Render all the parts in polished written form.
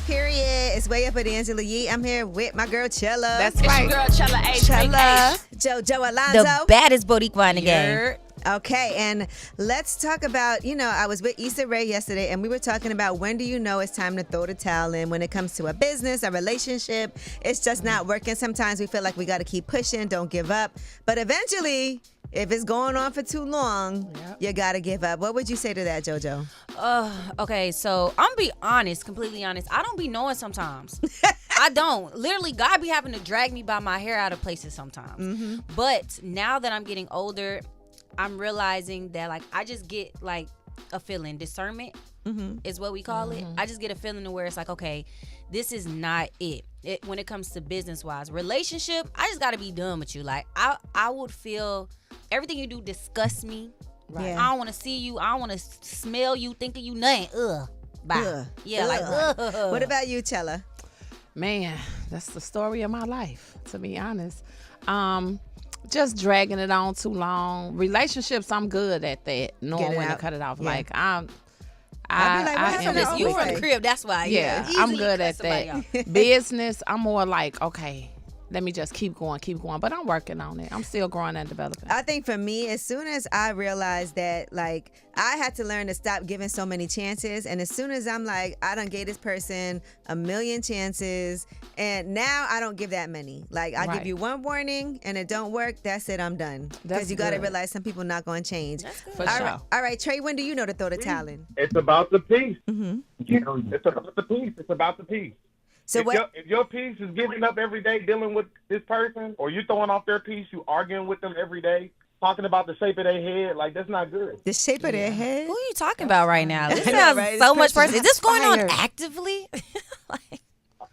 Period. It's Way Up with Angela Yee. I'm here with my girl Chella. That's right. It's your girl Chella H. Chella. JoJo Alonzo. The baddest Boricua in the game. Okay, and let's talk about, I was with Issa Rae yesterday, and we were talking about when do you know it's time to throw the towel in when it comes to a business, a relationship. It's just not working. Sometimes we feel like we got to keep pushing, don't give up. But eventually, if it's going on for too long, you got to give up. What would you say to that, JoJo? Okay, so I'm be honest, completely honest. I don't be knowing sometimes. I don't. Literally, God be having to drag me by my hair out of places sometimes. Mm-hmm. But now that I'm getting older, I'm realizing that I just get a feeling. Discernment is what we call it. I just get a feeling to where it's okay, this is not it. When it comes to business wise, relationship, I just got to be done with you. I would feel everything you do disgusts me. Right. Yeah. I don't want to see you. I don't want to smell you, think of you, nothing. Ugh. Bye. Ugh. Yeah, ugh. What about you, Chella? Man, that's the story of my life, to be honest. Just dragging it on too long. Relationships, I'm good at that, knowing when to cut it off. Yeah. You from the crib, that's why. Yeah, I'm good at that. Business, I'm more okay, let me just keep going. But I'm working on it. I'm still growing and developing. I think for me, as soon as I realized that, I had to learn to stop giving so many chances. And as soon as I'm I done gave this person a million chances, and now I don't give that many. I give you one warning, and it don't work, that's it, I'm done. Because you got to realize some people not going to change. That's good. For sure. All right, Trey, when do you know to throw the towel in? It's about the peace. Mm-hmm. It's about the peace. It's about the peace. So if your piece is giving up every day dealing with this person, or you throwing off their piece, you arguing with them every day, talking about the shape of their head, that's not good. The shape of their head? Who are you talking about right now? This sounds so much personal. Is this going on actively?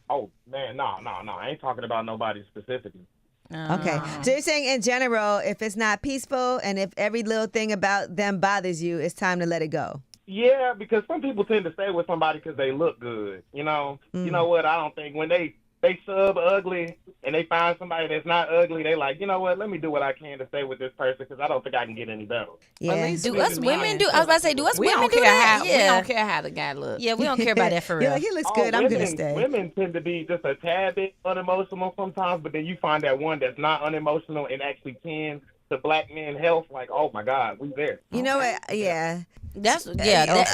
Oh, man, no. I ain't talking about nobody specifically. Okay. So you're saying in general, if it's not peaceful and if every little thing about them bothers you, it's time to let it go. Yeah, because some people tend to stay with somebody because they look good. You know what? I don't think when they sub ugly and they find somebody that's not ugly, they you know what? Let me do what I can to stay with this person because I don't think I can get any better. Yeah. Do us women do? I was about to say, do us women do that? We don't care how the guy looks. Yeah, we don't care about that for real. He looks good. I'm gonna stay. Women tend to be just a tad bit unemotional sometimes, but then you find that one that's not unemotional and actually tends to black men health. Oh my God, we there. You know what? Yeah. That's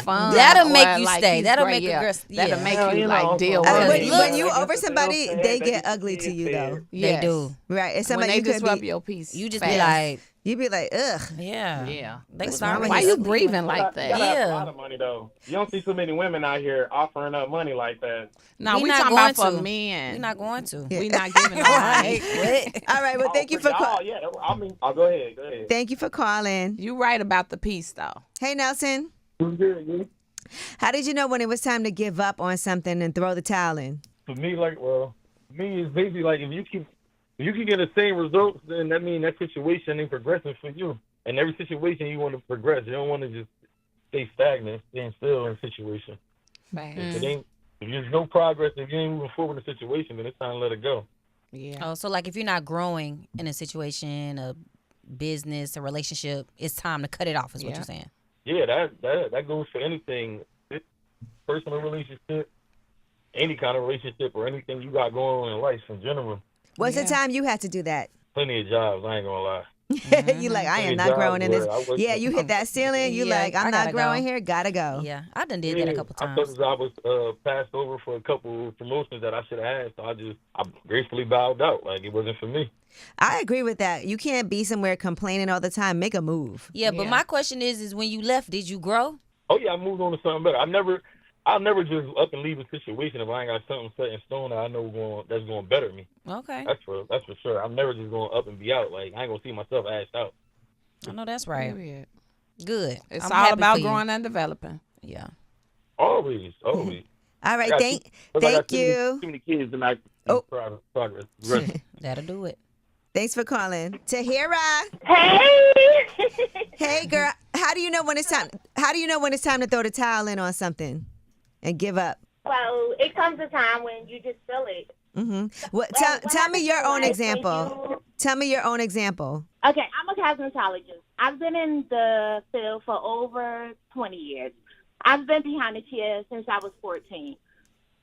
fun. That'll make you stay. That'll make a girl. That'll make you deal with it. When you over somebody, they get ugly to you though. Yes. They do. Right. It's somebody when they disrupt your peace. You just be you be ugh. Yeah. Why you breathing like that? You gotta have a lot of money though. You don't see so many women out here offering up money like that. No, we talking about for men. We're not going to. We're not giving them money. All right. Well, thank you for calling. Yeah, I'll go ahead. Thank you for calling. You right about the peace though. Hey, Nelson. Who's good? How did you know when it was time to give up on something and throw the towel in? For me, it's basically if you can get the same results, then that means that situation ain't progressing for you. And every situation you want to progress. You don't want to just stay stagnant, staying still in a situation. Right. If there's no progress, if you ain't moving forward in a situation, then it's time to let it go. Yeah. Oh, so if you're not growing in a situation, a business, a relationship, it's time to cut it off. Is what you're saying? Yeah, that goes for anything, personal relationship, any kind of relationship, or anything you got going on in life in general. What's the time you had to do that? Plenty of jobs, I ain't gonna lie. You I am not growing in this. Yeah, you hit that ceiling. You I'm not growing here. Gotta go. Yeah, I done did that a couple times. I thought I was passed over for a couple of promotions that I should have had, so I gracefully bowed out. It wasn't for me. I agree with that. You can't be somewhere complaining all the time. Make a move. Yeah, but my question is when you left, did you grow? Oh yeah, I moved on to something better. I'll never just up and leave a situation if I ain't got something set in stone that I know that's going to better me. Okay. That's for sure. I'm never just going up and be out. I ain't going to see myself assed out. I know that's right. Period. Good. It's all about growing and developing. Yeah. Always. All right. Thank you. Too many kids and progress. That'll do it. Thanks for calling. Tahira. Hey. Hey, girl. How do you know when it's time? How do you know when it's time to throw the towel in on something and give up? Well, it comes a time when you just feel it. Mm-hmm. Tell me your own example. Tell me your own example. Okay, I'm a cosmetologist. I've been in the field for over 20 years. I've been behind the chair since I was 14.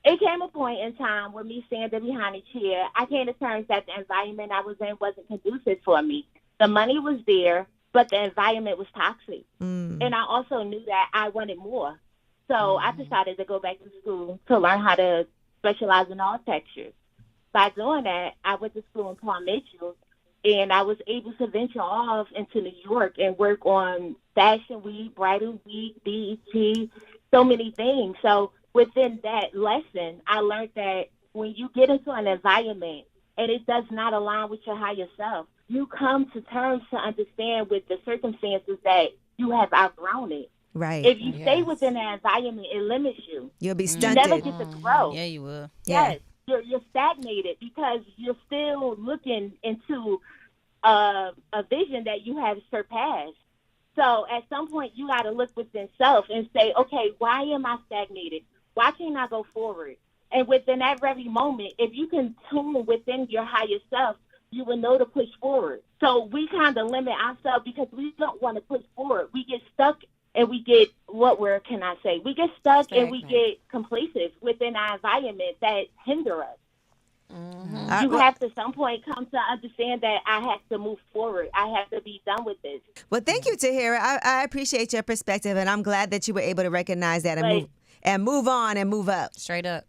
It came a point in time where me standing behind a chair, I came to terms that the environment I was in wasn't conducive for me. The money was there, but the environment was toxic. And I also knew that I wanted more. So I decided to go back to school to learn how to specialize in all textures. By doing that, I went to school in Palm Mitchell, and I was able to venture off into New York and work on Fashion Week, Bridal Week, BET, so many things. So within that lesson, I learned that when you get into an environment and it does not align with your higher self, you come to terms to understand with the circumstances that you have outgrown it. Right. If you stay within that environment, it limits you. You'll be You stunted. never get to grow. Yeah, you will. Yeah. Yes, you're stagnated because you're still looking into a vision that you have surpassed. So at some point, you got to look within self and say, okay, why am I stagnated? Why can't I go forward? And within that very moment, if you can tune within your higher self, you will know to push forward. So we kind of limit ourselves because we don't want to push forward. We get stuck and we get, what word can I say? We get stuck and we get complacent within our environment that hinder us. You have to at some point come to understand that I have to move forward. I have to be done with this. Well, thank you, Tahira. I appreciate your perspective, and I'm glad that you were able to recognize that and move on and move up. Straight up.